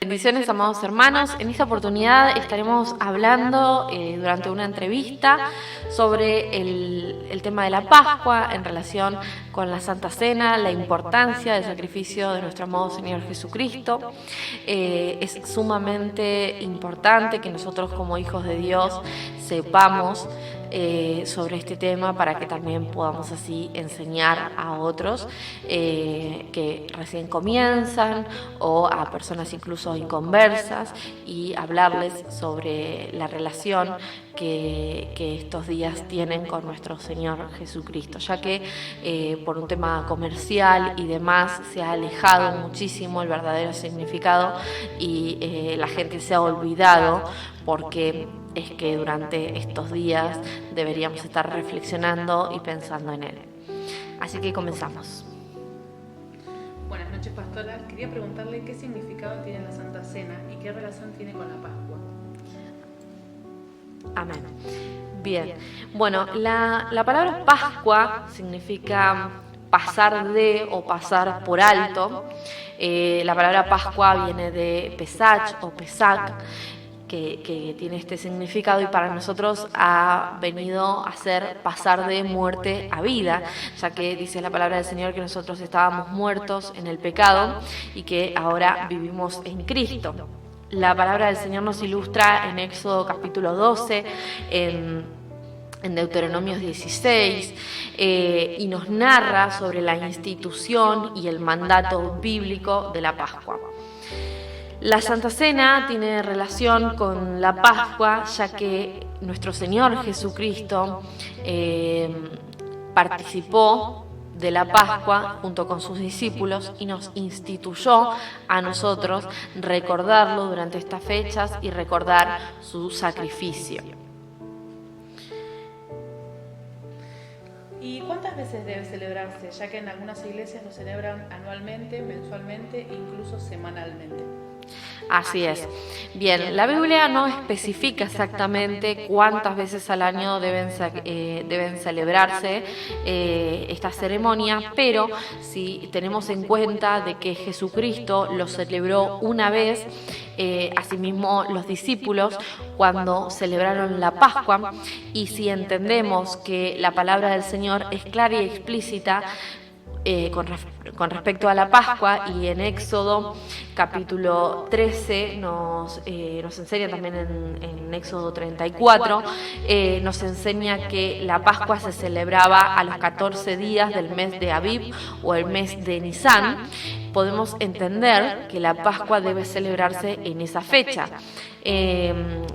Bendiciones, amados hermanos. En esta oportunidad estaremos hablando durante una entrevista sobre el tema de la Pascua en relación con la Santa Cena, la importancia del sacrificio de nuestro amado Señor Jesucristo. Es sumamente importante que nosotros como hijos de Dios sepamos sobre este tema para que también podamos así enseñar a otros que recién comienzan o a personas incluso inconversas y hablarles sobre la relación que estos días tienen con nuestro Señor Jesucristo, ya que por un tema comercial y demás se ha alejado muchísimo el verdadero significado y la gente se ha olvidado, porque es que durante estos días deberíamos estar reflexionando y pensando en él. Así que comenzamos. Buenas noches, pastora. Quería preguntarle qué significado tiene la Santa Cena y qué relación tiene con la Pascua. Amén. Bien. Bueno, la palabra Pascua significa pasar de o pasar por alto. La palabra Pascua viene de Pesach o Pesach, que tiene este significado, y para nosotros ha venido a ser pasar de muerte a vida, ya que dice la palabra del Señor que nosotros estábamos muertos en el pecado y que ahora vivimos en Cristo. La palabra del Señor nos ilustra en Éxodo capítulo 12, en Deuteronomios 16, y nos narra sobre la institución y el mandato bíblico de la Pascua. La Santa Cena tiene relación con la Pascua, ya que nuestro Señor Jesucristo participó de la Pascua junto con sus discípulos y nos instituyó a nosotros recordarlo durante estas fechas y recordar su sacrificio. ¿Y cuántas veces debe celebrarse? Ya que en algunas iglesias lo celebran anualmente, mensualmente e incluso semanalmente. Así es. Bien, la Biblia no especifica exactamente cuántas veces al año deben celebrarse esta ceremonia, pero si tenemos en cuenta de que Jesucristo lo celebró una vez, asimismo los discípulos cuando celebraron la Pascua, y si entendemos que la palabra del Señor es clara y explícita con respecto a la Pascua, y en Éxodo capítulo 13 nos enseña, también en Éxodo 34, nos enseña que la Pascua se celebraba a los 14 días del mes de Abib o el mes de Nisán. Podemos entender que la Pascua debe celebrarse en esa fecha.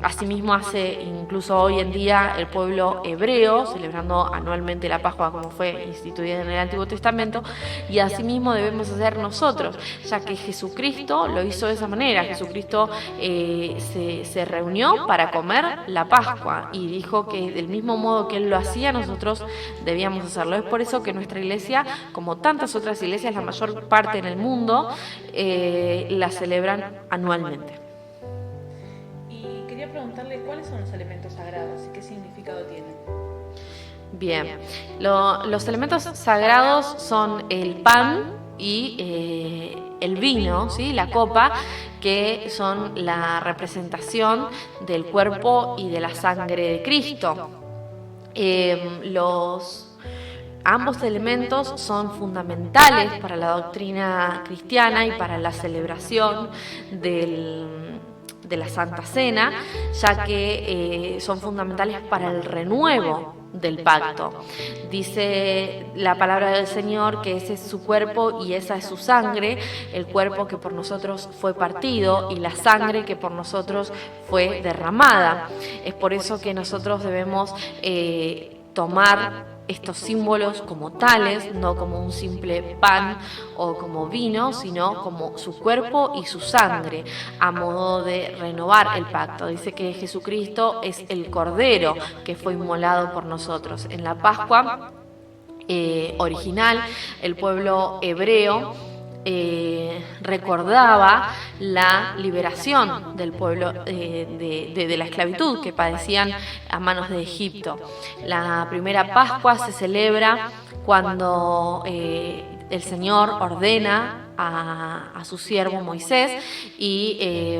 Asimismo hace incluso hoy en día el pueblo hebreo, celebrando anualmente la Pascua como fue instituida en el Antiguo Testamento, y asimismo debemos hacer nosotros, ya que Jesucristo lo hizo de esa manera. Jesucristo se reunió para comer la Pascua y dijo que del mismo modo que Él lo hacía, nosotros debíamos hacerlo. Es por eso que nuestra iglesia, como tantas otras iglesias, la mayor parte en el mundo, la celebran anualmente. Quería preguntarle cuáles son los elementos sagrados y qué significado tienen. Bien, los elementos sagrados son el pan y el vino, ¿sí? La copa, que son la representación del cuerpo y de la sangre de Cristo. Ambos elementos son fundamentales para la doctrina cristiana y para la celebración de la Santa Cena, ya que son fundamentales para el renuevo del pacto. Dice la palabra del Señor que ese es su cuerpo y esa es su sangre, el cuerpo que por nosotros fue partido y la sangre que por nosotros fue derramada. Es por eso que nosotros debemos tomar estos símbolos como tales, no como un simple pan o como vino, sino como su cuerpo y su sangre, a modo de renovar el pacto. Dice que Jesucristo es el Cordero que fue inmolado por nosotros. En la Pascua original, el pueblo hebreo recordaba la liberación del pueblo de la esclavitud que padecían a manos de Egipto. La primera Pascua se celebra cuando el Señor ordena a su siervo Moisés y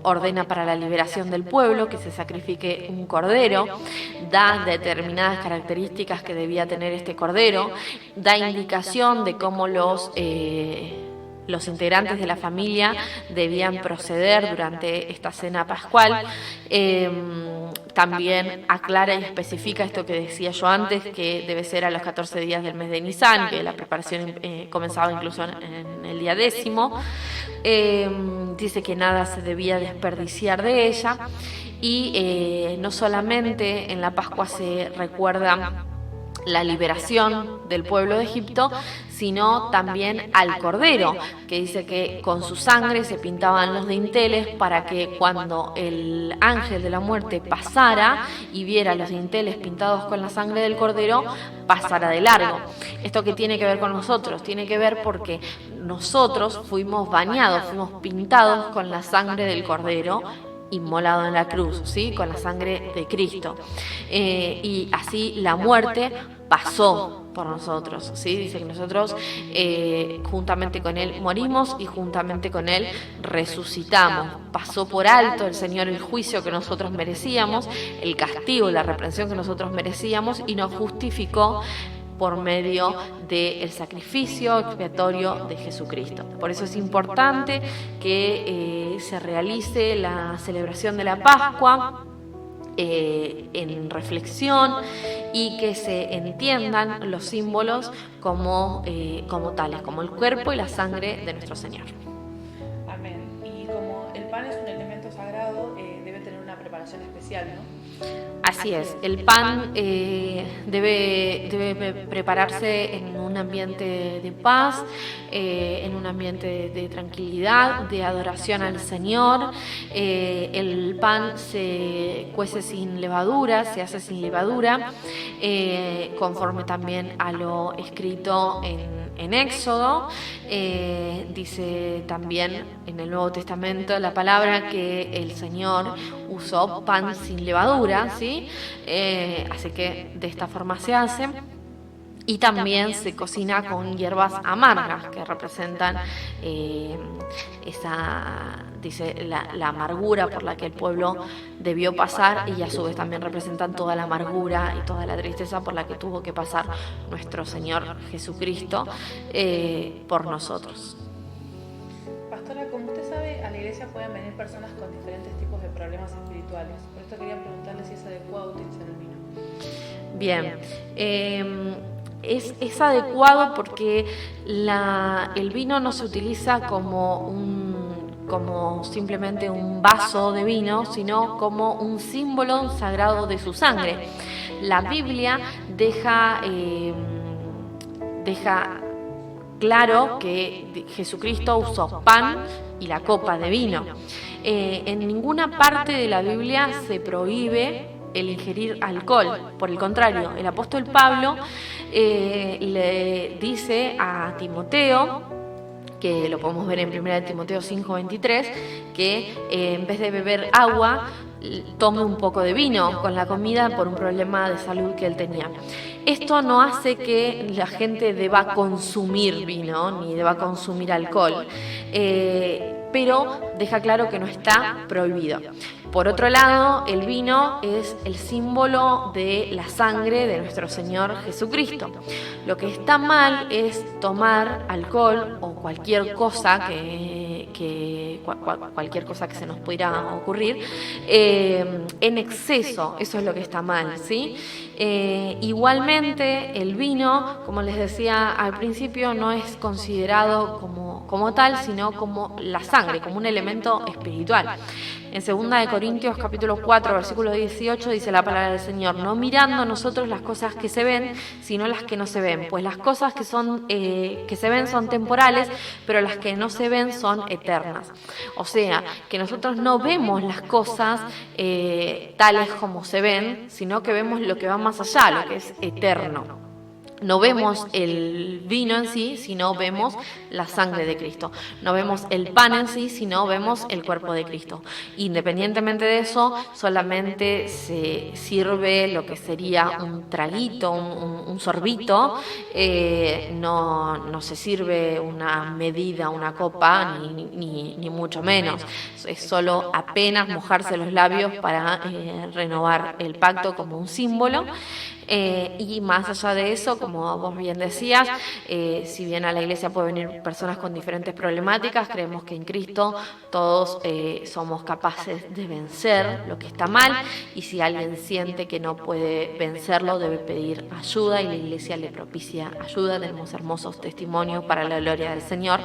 ordena para la liberación del pueblo que se sacrifique un cordero, da determinadas características que debía tener este cordero, da indicación de cómo los integrantes de la familia debían proceder durante esta cena pascual. También aclara y especifica esto que decía yo antes, que debe ser a los 14 días del mes de Nisan, que la preparación comenzaba incluso en el día 10. Dice que nada se debía desperdiciar de ella, y no solamente en la Pascua se recuerda la liberación del pueblo de Egipto, sino también al cordero, que dice que con su sangre se pintaban los dinteles para que cuando el ángel de la muerte pasara y viera los dinteles pintados con la sangre del cordero, pasara de largo. ¿Esto qué tiene que ver con nosotros? Tiene que ver porque nosotros fuimos bañados, fuimos pintados con la sangre del cordero inmolado en la cruz, ¿sí? Con la sangre de Cristo. Y así la muerte pasó por nosotros, ¿sí? Dice que nosotros juntamente con Él morimos y juntamente con Él resucitamos. Pasó por alto el Señor el juicio que nosotros merecíamos, el castigo, la reprensión que nosotros merecíamos, y nos justificó por medio del sacrificio expiatorio de Jesucristo. Por eso es importante que se realice la celebración de la Pascua en reflexión, y que se entiendan los símbolos como tales, como el cuerpo y la sangre de nuestro Señor. Amén. Y como el pan es un elemento sagrado, debe tener una preparación especial, ¿no? Así es, el pan debe prepararse en un ambiente de paz, en un ambiente de tranquilidad, de adoración al Señor. El pan se cuece sin levadura, se hace sin levadura, conforme también a lo escrito en Éxodo. Dice también en el Nuevo Testamento la palabra que el Señor usó pan sin levadura, ¿sí? Así que de esta forma se hace. Y también se cocina con hierbas amargas que representan la amargura por la que el pueblo debió pasar, y a su vez también representan toda la amargura y toda la tristeza por la que tuvo que pasar nuestro Señor Jesucristo por nosotros. Pastora, como usted sabe, a la iglesia pueden venir personas con diferentes tipos de problemas espirituales. Por esto quería preguntarle si es adecuado utilizar el vino. Bien. Es adecuado porque el vino no se utiliza como simplemente un vaso de vino, sino como un símbolo sagrado de su sangre. La Biblia deja claro que Jesucristo usó pan y la copa de vino. En ninguna parte de la Biblia se prohíbe el ingerir alcohol. Por el contrario, el apóstol Pablo le dice a Timoteo, que lo podemos ver en 1 Timoteo 5:23, que en vez de beber agua, tome un poco de vino con la comida por un problema de salud que él tenía. Esto no hace que la gente deba consumir vino ni deba consumir alcohol, pero deja claro que no está prohibido. Por otro lado, el vino es el símbolo de la sangre de nuestro Señor Jesucristo. Lo que está mal es tomar alcohol o cualquier cosa cualquier cosa que se nos pudiera ocurrir en exceso. Eso es lo que está mal, ¿sí? Igualmente, el vino, como les decía al principio, no es considerado como tal, sino como la sangre, como un elemento espiritual. En 2 Corintios capítulo 4, versículo 18, dice la palabra del Señor: no mirando nosotros las cosas que se ven, sino las que no se ven, pues las cosas que se ven son temporales, pero las que no se ven son eternas. O sea, que nosotros no vemos las cosas tales como se ven, sino que vemos lo que va más allá, lo que es eterno. no vemos el vino en sí, sino vemos la sangre de Cristo. No vemos el pan en sí, sino vemos el cuerpo de Cristo. Independientemente de eso, solamente se sirve lo que sería un traguito, un sorbito. No se sirve una medida, una copa, ni mucho menos. Es solo apenas mojarse los labios para renovar el pacto como un símbolo. Y más allá de eso, como vos bien decías, si bien a la iglesia pueden venir personas con diferentes problemáticas, creemos que en Cristo todos somos capaces de vencer lo que está mal, y si alguien siente que no puede vencerlo, debe pedir ayuda, y la iglesia le propicia ayuda. Tenemos hermosos testimonios para la gloria del Señor.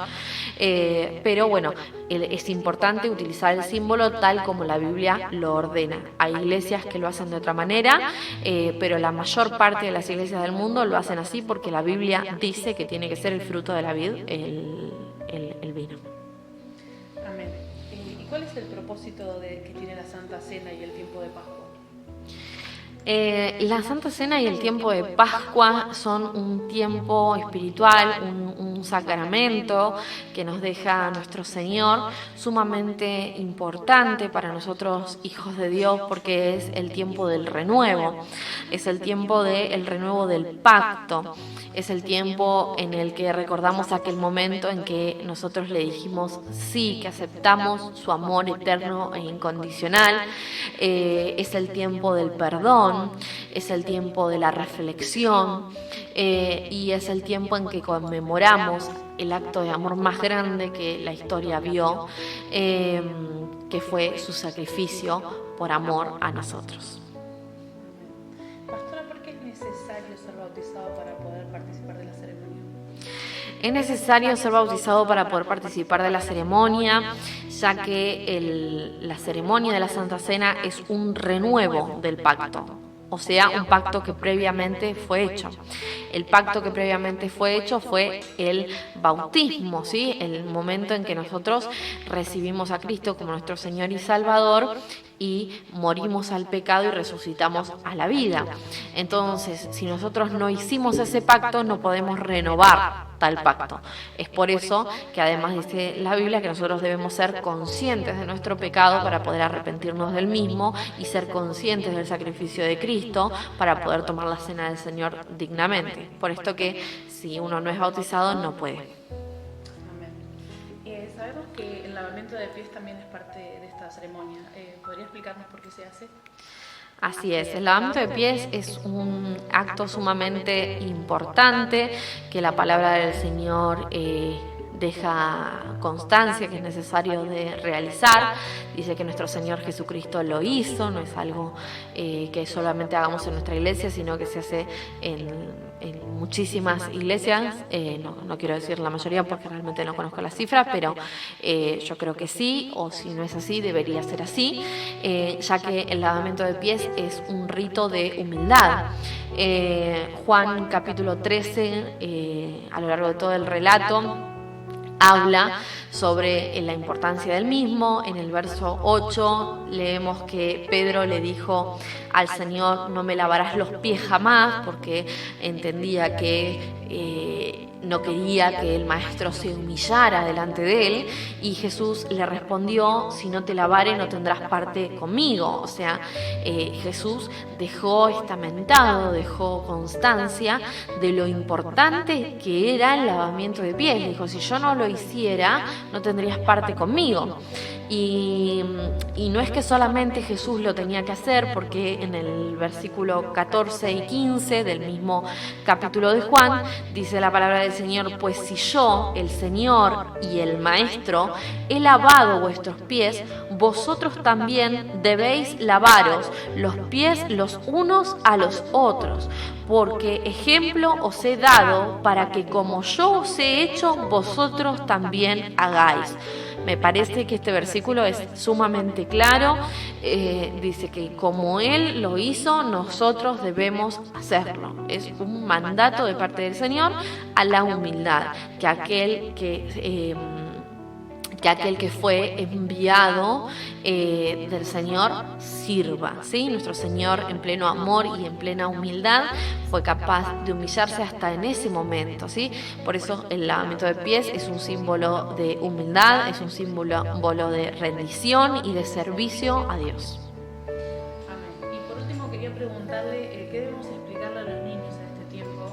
Pero bueno, es importante utilizar el símbolo tal como la Biblia lo ordena. Hay iglesias que lo hacen de otra manera, pero la mayor parte de las iglesias del mundo lo hacen así porque la Biblia dice que tiene que ser el fruto de la vid, el vino. Amén. ¿Y cuál es el propósito que tiene la Santa Cena y el tiempo de Pascua? La Santa Cena y el tiempo de Pascua son un tiempo espiritual, un sacramento que nos deja nuestro Señor, sumamente importante para nosotros hijos de Dios, porque es el tiempo del renuevo, es el tiempo del renuevo del pacto. Es el tiempo en el que recordamos aquel momento en que nosotros le dijimos sí, que aceptamos su amor eterno e incondicional. Es el tiempo del perdón, es el tiempo de la reflexión, y es el tiempo en que conmemoramos el acto de amor más grande que la historia vio, que fue su sacrificio por amor a nosotros. Pastora, ¿por qué es necesario ser bautizado para poder participar de la ceremonia? Es necesario ser bautizado para poder participar de la ceremonia, ya que la ceremonia de la Santa Cena es un renuevo del pacto. O sea, un pacto que previamente fue hecho. El pacto que previamente fue hecho fue el bautismo, ¿sí? El momento en que nosotros recibimos a Cristo como nuestro Señor y Salvador y morimos al pecado y resucitamos a la vida. Entonces, si nosotros no hicimos ese pacto, no podemos renovar tal pacto. Es por eso que además dice la Biblia que nosotros debemos ser conscientes de nuestro pecado para poder arrepentirnos del mismo y ser conscientes del sacrificio de Cristo para poder tomar la cena del Señor dignamente. Por esto que si uno no es bautizado no puede. Amén. Sabemos que el lavamiento de pies también es parte de esta ceremonia. ¿Podría explicarnos por qué se hace? Así es, el lavamiento de pies es un acto sumamente importante que la palabra del Señor deja constancia que es necesario de realizar. Dice que nuestro Señor Jesucristo lo hizo, no es algo que solamente hagamos en nuestra iglesia, sino que se hace en muchísimas iglesias. No quiero decir la mayoría porque realmente no conozco las cifras, pero yo creo que sí, o si no es así, debería ser así, ya que el lavamiento de pies es un rito de humildad. Juan capítulo 13, a lo largo de todo el relato, habla sobre la importancia del mismo. En el verso 8 leemos que Pedro le dijo al Señor: no me lavarás los pies jamás, porque entendía que no quería que el maestro se humillara delante de él, y Jesús le respondió: si no te lavare no tendrás parte conmigo. O sea, Jesús dejó estamentado, dejó constancia de lo importante que era el lavamiento de pies. Dijo: si yo no lo hiciera, no tendrías parte conmigo. Y no es que solamente Jesús lo tenía que hacer, porque en el versículo 14 y 15 del mismo capítulo de Juan dice la palabra del Señor: pues si yo, el Señor y el Maestro, he lavado vuestros pies, vosotros también debéis lavaros los pies los unos a los otros, porque ejemplo os he dado para que como yo os he hecho, vosotros también hagáis. Me parece que este versículo es sumamente claro. Dice que como Él lo hizo, nosotros debemos hacerlo. Es un mandato de parte del Señor a la humildad, que aquel que que aquel que fue enviado del Señor sirva, ¿sí? Nuestro Señor, en pleno amor y en plena humildad, fue capaz de humillarse hasta en ese momento, ¿sí? Por eso el lavamiento de pies es un símbolo de humildad, es un símbolo de rendición y de servicio a Dios. Amén. Y por último quería preguntarle qué debemos explicarle a los niños en este tiempo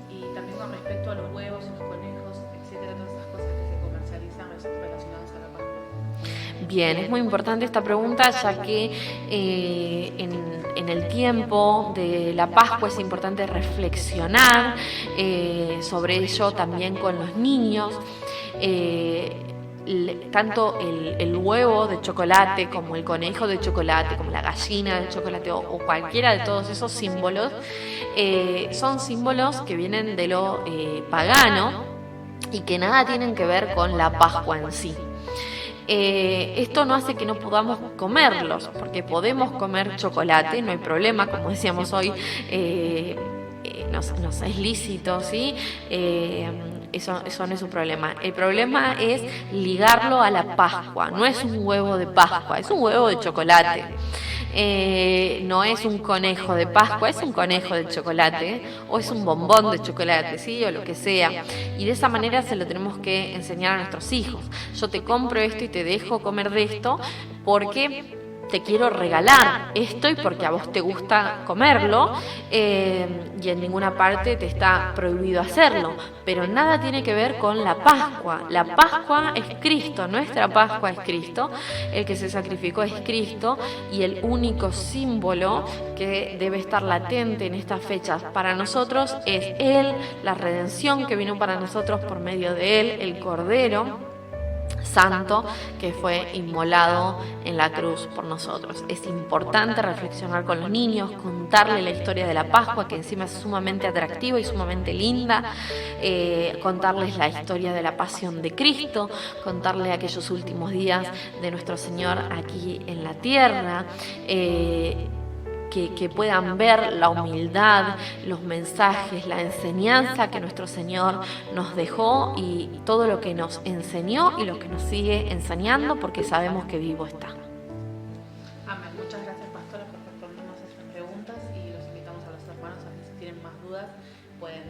y también con respecto a los huevos y los conejos, etcétera, todas esas cosas que se comercializan relacionadas a la Pascua. Bien, es muy importante esta pregunta, ya que en el tiempo de la Pascua es importante reflexionar sobre ello también con los niños. Tanto el huevo de chocolate como el conejo de chocolate, como la gallina de chocolate o cualquiera de todos esos símbolos, son símbolos que vienen de lo pagano y que nada tienen que ver con la Pascua en sí. Esto no hace que no podamos comerlos, porque podemos comer chocolate, no hay problema, como decíamos hoy, nos es lícito, ¿sí? Eso no es un problema. El problema es ligarlo a la Pascua. No es un huevo de Pascua, es un huevo de chocolate. No es un conejo de Pascua, es un conejo de chocolate o es un bombón de chocolate, ¿sí? O lo que sea. Y de esa manera se lo tenemos que enseñar a nuestros hijos. Yo te compro esto y te dejo comer de esto porque te quiero regalar esto y porque a vos te gusta comerlo y en ninguna parte te está prohibido hacerlo, pero nada tiene que ver con la Pascua. La Pascua es Cristo, nuestra Pascua es Cristo, el que se sacrificó es Cristo y el único símbolo que debe estar latente en estas fechas para nosotros es Él, la redención que vino para nosotros por medio de Él, el Cordero Santo que fue inmolado en la cruz por nosotros. Es importante reflexionar con los niños, contarle la historia de la Pascua, que encima es sumamente atractiva y sumamente linda, contarles la historia de la pasión de Cristo, contarle aquellos últimos días de nuestro Señor aquí en la tierra, que puedan ver la humildad, los mensajes, la enseñanza que nuestro Señor nos dejó y todo lo que nos enseñó y lo que nos sigue enseñando, porque sabemos que vivo está. Amén. Muchas gracias, pastora, por respondernos estas preguntas y los invitamos a los hermanos a que si tienen más dudas pueden